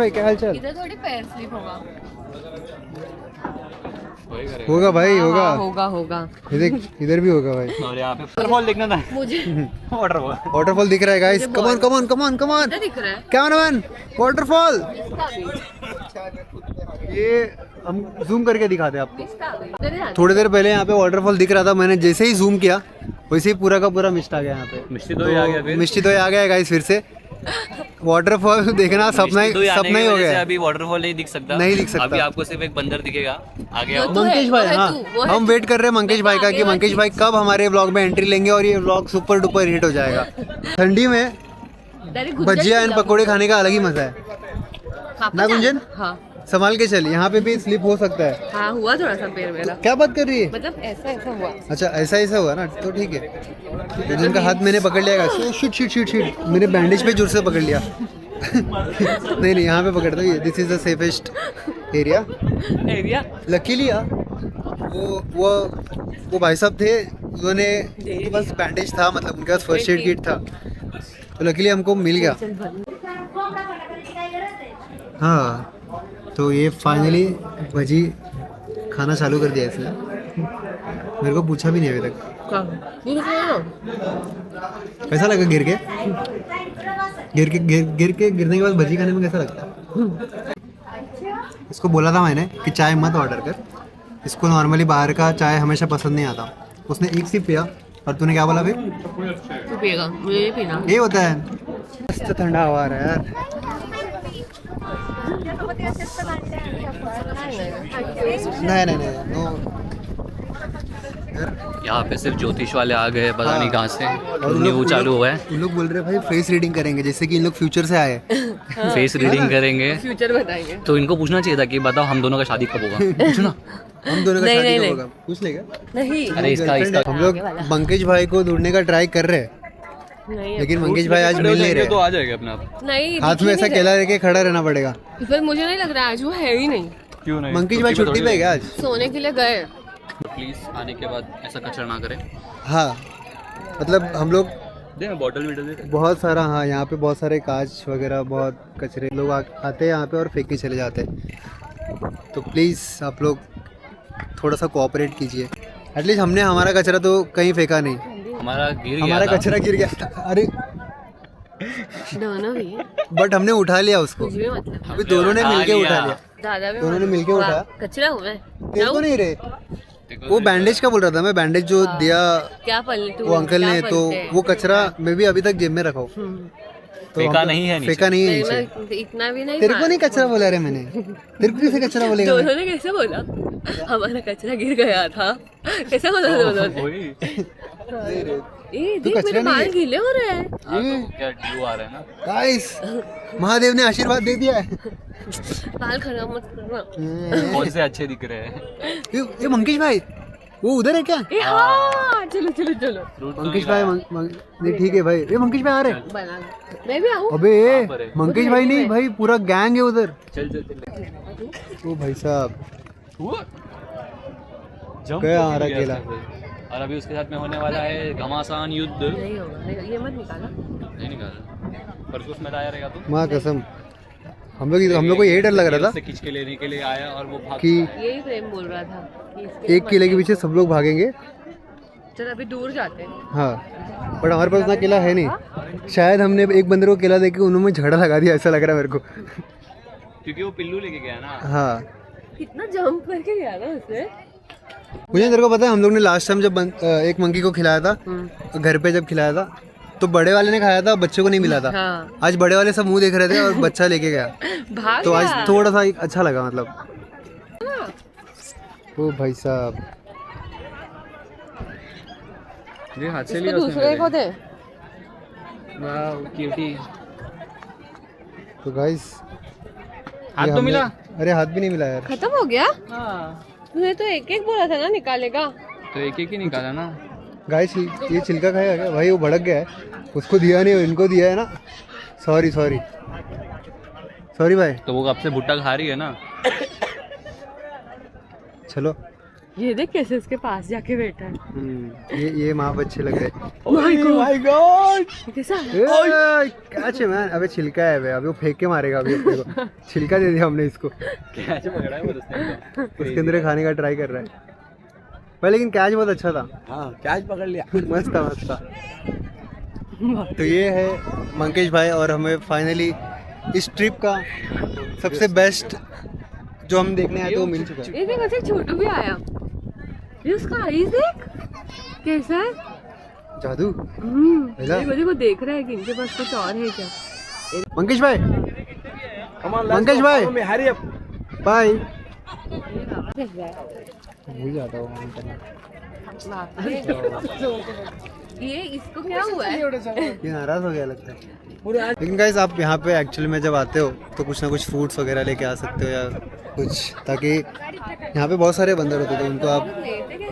क्या हाल चाल? इधर थोड़ी पैर स्लिप होगा। होगा भाई होगा। हाँ, होगा। इधर भी होगा भाई। और यहाँ पे वाटरफॉल देखना था। मुझे वाटरफॉल दिख रहा है गाइस। कम ऑन इधर दिख रहा है। Cameraman, waterfall. इसका भी, ये हम जूम करके दिखाते हैं आपको। इसका भी। इधर ही आ। थोड़ी देर पहले यहाँ पे वाटरफॉल दिख रहा था, मैंने जैसे ही जूम किया वैसे ही पूरा का पूरा मिस्ट आ गया यहाँ पे। मिस्टी तो ही आ गया फिर। मिस्टी तो आ गया गाइस फिर से। वाटरफॉल देखना सपना ही हो गया। अभी वाटरफॉल नहीं दिख सकता। नहीं दिख सकता। अभी आपको सिर्फ एक बंदर दिखेगा आगे आओ। तो है, मंकेश भाई, वो है हाँ तू, वो है हम तू। वेट कर रहे हैं मंकेश भाई का कि मंकेश भाई कब हमारे व्लॉग में एंट्री लेंगे और ये व्लॉग सुपर डुपर हिट हो जाएगा। ठंडी में डायरेक्ट गुजर भजिया एंड खिला। पकोड़े खाने का अलग ही मजा है। पापा ना गुंजन? हाँ संभाल के चल, यहाँ पे भी स्लिप हो सकता है। हाँ, हुआ थोड़ा सा पैर मेरा, क्या बात कर रही है? मतलब ऐसा हुआ। अच्छा ऐसा हुआ ना, तो ठीक है। गुंजन का हाथ मैंने पकड़ लिया। शिट मैंने बैंडेज पे जोर से पकड़ लिया। नहीं यहाँ पे पकड़ता हूँ। This is the safest area. Luckily वो भाई साहब थे, उन्होंने उनके पास बैंडेज था, मतलब उनके पास फर्स्ट एड किट था, तो लकीली हमको मिल गया। हाँ तो ये फाइनली भजी खाना चालू कर दिया इसने। मेरे को पूछा भी नहीं अभी तक। कैसा लगा गिरने के बाद भजी खाने में कैसा लगता है? इसको बोला था मैंने कि चाय मत ऑर्डर कर, इसको नॉर्मली बाहर का चाय हमेशा पसंद नहीं आता। उसने एक सिप पिया और तूने क्या बोला फिर? तू पिएगा, मुझे ये पीना। ये होता है। मस्त ठंडा हवा आ रहा है यार। नहीं नो। यहाँ पे सिर्फ ज्योतिष वाले आ गए, पता हाँ। नहीं कहाँ से। और न्यू चालू हुआ है। उन लोग बोल रहे हैं भाई फेस रीडिंग करेंगे, जैसे कि इन लोग फ्यूचर से आए। फेस रीडिंग करेंगे फ्यूचर बताएंगे। तो इनको पूछना चाहिए था कि बताओ हम दोनों का शादी कब होगा। पूछना। हम दोनों का नहीं, शादी नहीं, कब होगा? पूछ लेगा। नहीं अरे इसका हम लोग मंकेश भाई को ढूंढने का ट्राई कर रहे हैं, नहीं लेकिन मंकेश भाई आज मिल नहीं रहे। तो आ जाएगा अपने आप। नहीं, हाथ में ऐसा केला लेके खड़ा रहना पड़ेगा। पर मुझे नहीं लग रहा आज वो है ही नहीं। क्यों नहीं? मंकेश भाई छुट्टी पे है क्या आज? सोने के लिए गए। प्लीज आने के बाद ऐसा कचरा ना करें। हाँ मतलब हम लोग दे बॉटल वीटल दे। बहुत सारा, हाँ यहाँ पे बहुत सारे कांच वगैरह, बहुत कचरे लोग आते हैं यहाँ पे और फेंक के चले जाते हैं। तो प्लीज़ आप लोग थोड़ा सा कोऑपरेट कीजिए। एटलीस्ट हमने हमारा कचरा तो कहीं फेंका नहीं, हमारा गिर गया हमारा था। कचरा गिर गया था। अरे दोनों भी, बट हमने उठा लिया उसको। कुछ भी मतलब। अभी दोनों ने मिलके उठा लिया। दादा भी दोनों ने मिलके उठाया। कचरा हुआ है। तेरे को नहीं रे, वो बैंडेज का बोल रहा था मैं। बैंडेज जो दिया क्या पलटू वो अंकल ने, तो वो कचरा मैं भी अभी तक जेब में रखा हूँ। तो फेंका हम- नहीं है नीचे। फेंका नहीं है नीचे। मैं इतना भी नहीं। तेरे को नहीं कचरा बोला रे मैंने, तेरे को कैसे कचरा बोलेगा मैं? दोनों ने कैसे बोला? हमारा कचरा गिर गया था, कैसे बोला दोनों ने? वही। नहीं रे। ए तू देख कचरा मेरे नहीं बाल है। गीले हो रहे हैं। हाँ, तो क्या ड्यू आ रहा है ना। गाइस महादेव ने आशीर्वाद दे दिया है। बाल खराब मत करना। कौन से अच्छे दिख रहे हैं? ये मंकेश भाई वो उधर है क्या? ए हाँ, चलो चलो चलो। मंकेश भाई नहीं ठीक है भाई। ये मंकेश भाई आ रहे हैं। बना मैं भी आऊँ। अबे पर है। मंकेश भाई नहीं भाई, पूरा गैंग है उधर। चल चल चल। ओ भाई साहब जंप गया तो हमारा गिर केला। गया था। और अभी उसके साथ में होने वाला है घमासान युद्ध। नहीं होगा, नहीं, ये मत निकाला। नहीं निकाला, परसों उसमें लाया रहेगा तू। माँ कसम हम लोग को यही डर लग रहा था उससे खींच के लेने के लिए आया और वो भाग। कि यही प्रेम बोल रहा था कि इसके एक किले के पीछे सब लोग भागेंगे। चल अभी दूर जाते हैं। हाँ बट हमारे पास उतना केला है नहीं। शायद हमने एक बंदर को केला देके उन्होंने झगड़ा लगा दिया, ऐसा लग रहा है मेरे को। क्योंकि वो पिल्लू लेके गया ना। हाँ कितना जंप करके गया ना उसने। मुझे तेरे को पता है हम लोग ने लास्ट टाइम जब एक मंकी को खिलाया था घर पे जब खिलाया था तो बड़े वाले ने खाया था, बच्चे को नहीं मिला था। हाँ। आज बड़े वाले सब मुंह देख रहे थे और बच्चा लेके गया भाग तो आज गया। थोड़ा सा अच्छा लगा मतलब। ओ भाई साहब ये हाथ से इसको लिया दूसरे को दे। वाह क्यूटी। तो गाइस हाथ तो मिला। अरे हाथ भी नहीं मिला यार। खत्म हो गया। हाँ तूने तो एक एक बोला था ना निकालेगा। तो एक एक ही निकाला ना। गाइस ये छिलका खाएगा क्या भाई? वो भड़क गया है, उसको दिया नहीं, इनको दिया है ना। सॉरी सॉरी सॉरी भाई। तो वो कब से भुट्टा खा रही है ना। चलो ये देख कैसे उसके पास जाके बैठा है। ये माँ अच्छे लग रहे। माय गॉड कैसा कैच है मैन। अबे छिलका है बे, अभी वो फेंक के मारेगा अभी अपने को। छिलका दे दिया हमने इसको, कैसे पकड़ा है वो उसने। उसके अंदर खाने का ट्राई कर रहा है भाई, लेकिन कैच बहुत अच्छा था। हाँ कैच पकड़ लिया। मस्त था मस्त था। तो ये है मंकेश भाई और हमें फाइनली इस ट्रिप का सबसे बेस्ट जो हम देखने आए थे वो मिल चुका है। ये देख ऐसे छोटू भी आया। ये उसका आईज देख कैसा है। जादू हेला। ये मुझे को देख रहा है कि इनके पास कुछ और है क्या। मंकेश भाई, मंकेश भाई बाय। भूल जाता हूँ ये इसको क्या हुआ है। ये नाराज हो गया लगता है। लेकिन गाइस आप यहाँ पे एक्चुअली में जब आते हो तो कुछ ना कुछ फ्रूट्स वगैरह लेके आ सकते हो या कुछ, ताकि यहाँ पे बहुत सारे बंदर होते थे उनको आप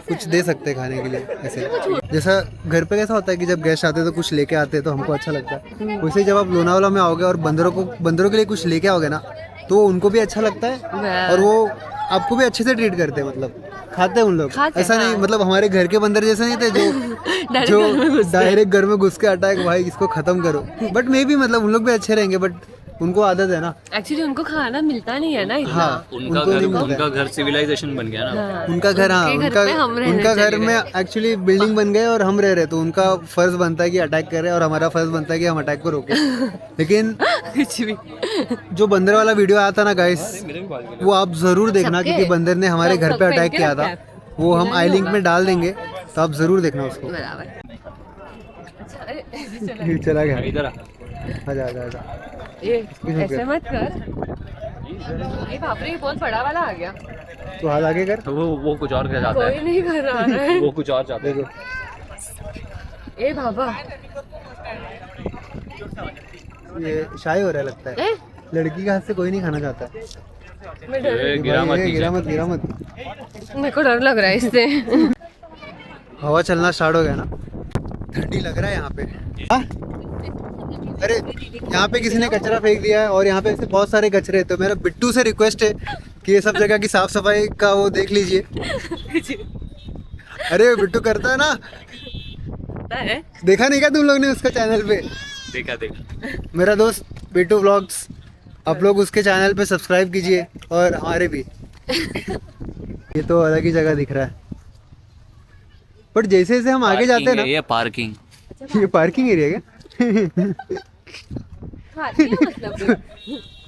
कुछ दे सकते हैं खाने के लिए। ऐसे जैसा घर पे कैसा होता है कि जब गेस्ट आते हैं तो कुछ लेके आते हैं तो हमको अच्छा लगता है, वैसे ही जब आप लोनावाला में आओगे और बंदरों के लिए कुछ लेके आओगे ना तो उनको भी अच्छा लगता है और वो आपको भी अच्छे से ट्रीट करते हैं। मतलब खाते हैं उन लोग, ऐसा नहीं मतलब हमारे घर के बंदर जैसे नहीं थे जो डायरेक्ट घर में घुस के अटैक भाई इसको खत्म करो। बट मे भी मतलब उन लोग भी अच्छे रहेंगे, बट उनको आदत है ना। एक्चुअली उनको खाना मिलता नहीं है ना इतना। हाँ उनका घर सिविलाइजेशन बन गया ना। उनका घर, हाँ उनका घर में एक्चुअली बिल्डिंग बन गए और हम रह रहे तो उनका फर्ज बनता है कि अटैक करें और हमारा फर्ज बनता है कि हम अटैक को रोकें। लेकिन कुछ भी जो बंदर वाला वीडियो आया था ना गाइस, वो आप जरूर देखना क्योंकि बंदर ने हमारे घर पे अटैक किया था। वो हम आई लिंक में डाल देंगे तो आप जरूर देखना उसको। बराबर। चला गया। इधर आजा आजा आजा। ये ऐसे मत कर। ये बाप रे बहुत बड़ा वाला आ गया। तो हाथ आगे कर। वो कुछ और चाहता कोई है। नहीं कर रहा है। वो कुछ और चाहता है। ए बाबा ये शाही हो रहा है लगता है। लड़की के हाथ से कोई नहीं खाना चाहता है। गिरा मत गिरा मत गिरा मत। मेरे को डर लग रहा है इससे। हवा चलना स्टार्ट हो गया ना, ठंडी लग रहा है यहाँ पे। हाँ? अरे यहाँ पे किसी ने कचरा फेंक दिया है और यहाँ पे ऐसे बहुत सारे कचरे हैं, तो मेरा बिट्टू से रिक्वेस्ट है कि ये सब जगह की साफ सफाई का वो देख लीजिए। अरे बिट्टू करता है ना, देखा नहीं क्या तुम लोग ने उसका चैनल पे? देखा मेरा दोस्त बिट्टू व्लॉग्स, आप लोग उसके चैनल पे सब्सक्राइब कीजिए और हमारे भी। ये तो अलग ही जगह दिख रहा है, बट जैसे जैसे हम आगे जाते हैं ना। ये पार्किंग, ये पार्किंग एरिया क्या?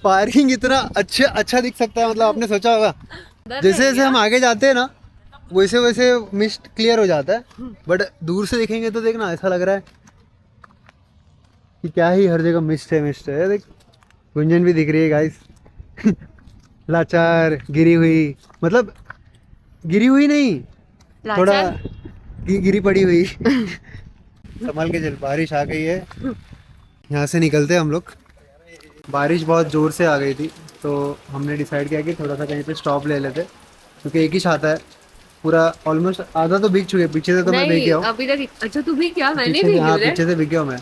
पार्किंग इतना अच्छा दिख सकता है, मतलब आपने सोचा होगा। जैसे जैसे हम आगे जाते हैं ना वैसे वैसे मिस्ट क्लियर हो जाता है, बट दूर से देखेंगे तो देखना ऐसा लग रहा है कि क्या ही हर जगह मिस्ट है। देख गुंजन भी दिख रही है गाइस। लाचार गिरी हुई, मतलब गिरी हुई नहीं, थोड़ा गिरी पड़ी हुई। संभाल के चल, बारिश आ गई है। यहाँ से निकलते हम लोग। बारिश बहुत ज़ोर से आ गई थी तो हमने डिसाइड किया कि थोड़ा सा कहीं पे स्टॉप ले लेते, क्योंकि एक ही छाता है पूरा, ऑलमोस्ट आधा तो भीग चुके। पीछे से तो मैं भीग गया हूँ अभी तक। अच्छा तू भी क्या? मैंने भी, हाँ पीछे से भीग गया हूँ मैं।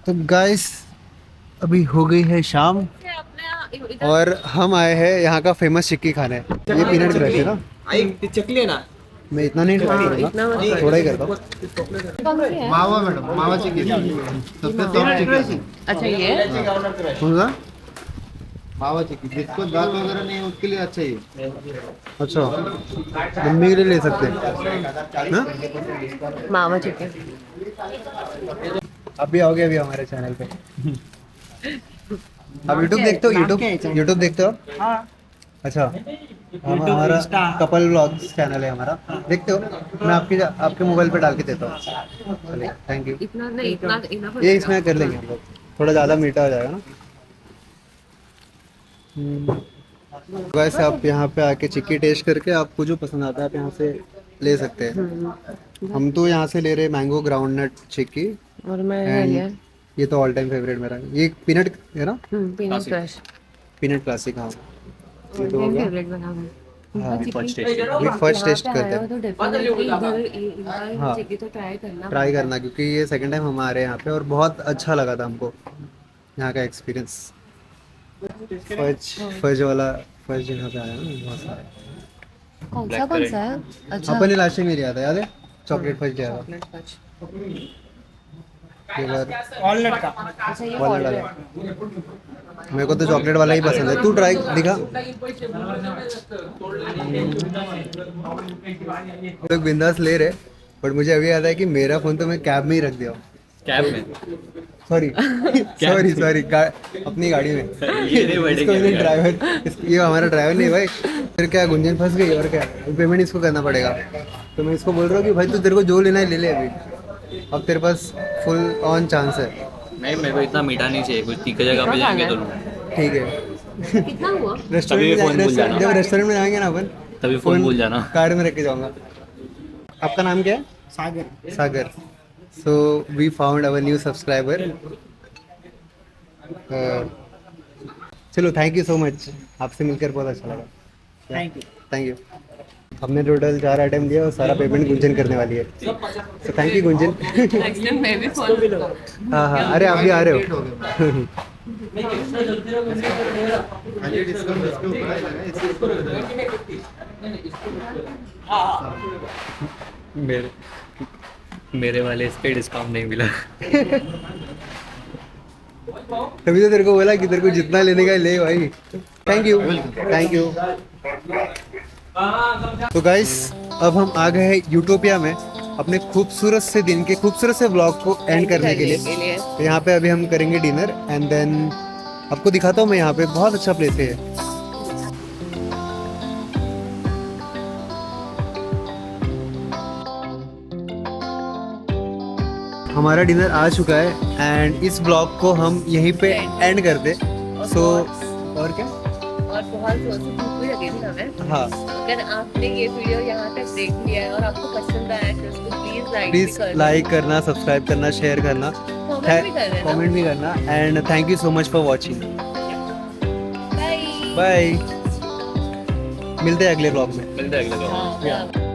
तो गाइस अभी हो गई है शाम और हम आए हैं यहाँ का फेमस चिक्की खाने। ये पीनट क्रश है ना? चकली है ना, मैं इतना नहीं ट्राई करूँगा, थोड़ा ही करता हूँ। मावा मैडम, मावा चिक्की सबसे टॉप चिक्की। अच्छा ये कौन सा? मावा चिक्की, जिसको दांत वगैरह नहीं है उसके लिए अच्छा ही है। अच्छा, मम्मी के लिए ले सकते हैं हाँ? मामा चिकन। अभी आओगे अभी हमारे चैनल पे। आप यूट्यूब देखते हो? यूट्यूब देखते हो? हाँ, अच्छा, हमारा कपल व्लॉग्स चैनल है हमारा, देखते हो? मैं आपके मोबाइल पे डाल के देता हूँ। चलिए, थैंक यू। इतना नहीं, इतना इतना ये इसमें कर लेंगे हम लोग, थोड़ा ज़्यादा मीठा हो जाएगा ना। वैसे आप यहाँ पे आके चिक्की टेस्ट करके आपको जो पसंद आता है आप यहाँ से ले सकते हैं। हम तो यहाँ से ले रहे हैं मैंगो ग्राउंडनट चिक्की, और मैं एंड ये तो ऑल टाइम फेवरेट मेरा, ये पीनट है ना, पीनट क्रश पीनट क्लासिक। हाँ, ये तो हो गया। फेवरेट बना है। हाँ, फर्स्ट टेस्ट ये फर्स्ट टेस्ट करते आया हो हैं, तो डेफिनेटली इधर हाँ। चिक्की तो ट्राई करना। ट्राई करना, क्योंकि ये सेकंड टाइम हम आ रहे हैं यहाँ पे और बहुत अच्छा लगा था हमको यहाँ का एक्सपीरियंस। फज वाला फज यहाँ पे आया ना बहुत सारे। कौन सा है? अच्छा, अपन ने लास्ट टाइम लिया था, याद है? चॉकलेट फज लिया था। Chocolate fudge. ये बार अच्छा, ये वाला वाला। मेरे को तो चॉकलेट वाला ही पसंद है, तू ट्राई दिखा। लोग बिंदास ले रहे, बट मुझे अभी याद है कि मेरा फोन तो मैं कैब में ही रख दिया। कैब में सॉरी सॉरी अपनी गाड़ी में। ये नहीं बैठेंगे इसको मैंने ड्राइवर, ये हमारा ड्राइवर नहीं भाई। फिर क्या, गुंजन फंस गई और क्या, पेमेंट इसको करना पड़ेगा। तो मैं इसको बोल रहा हूँ कि भाई तू तेरे को जो लेना है ले ले अभी, अब तेरे पास फुल ऑन चांस है। नहीं, मेरे को इतना मीठा नहीं चाहिए, कुछ तीखी जगह पे जाएंगे तो ठीक है। कितना हुआ? रेस्टोरेंट phone भूल जाना। जब रेस्टोरेंट में जाएंगे ना अपन, तभी फोन भूल जाना। कार में रख के जाऊंगा। आपका नाम क्या है? Sagar. So we found our new subscriber. चलो, थैंक यू सो मच, आपसे मिलकर बहुत अच्छा लगा। Thank you. हमने टोटल 4 आइटम दिया और सारा पेमेंट गुंजन करने वाली है। So thank you Gunjan. Next time मैं भी फोन। हाँ हाँ, अरे आप भी आ रहे हो। मेरे वाले इस पे डिस्काउंट नहीं मिला। तभी तो तेरे को बोला कि तेरे को जितना लेने का है ले भाई। Thank you, thank you. तो गाइस, अब हम आ गए हैं यूटोपिया में अपने खूबसूरत से दिन के खूबसूरत से व्लॉग को एंड करने के लिए। तो यहाँ पे अभी हम करेंगे डिनर एंड देन आपको दिखाता हूँ मैं यहाँ पे, बहुत अच्छा प्लेस है ये। हमारा डिनर आ चुका है एंड इस ब्लॉग को हम यहीं पे एंड करते। सो और क्या, और बहुत जोर से भूख भी लगी थी हमें। हाँ, अगर आपने ये वीडियो यहाँ तक देख लिया है और आपको पसंद आया है तो उसको प्लीज लाइक करना, सब्सक्राइब करना, शेयर करना, कमेंट भी करना and thank you so much for watching. Bye bye, मिलते हैं अगले ब्लॉग में। मिलते हैं अगले ब्लॉग में। हाँ।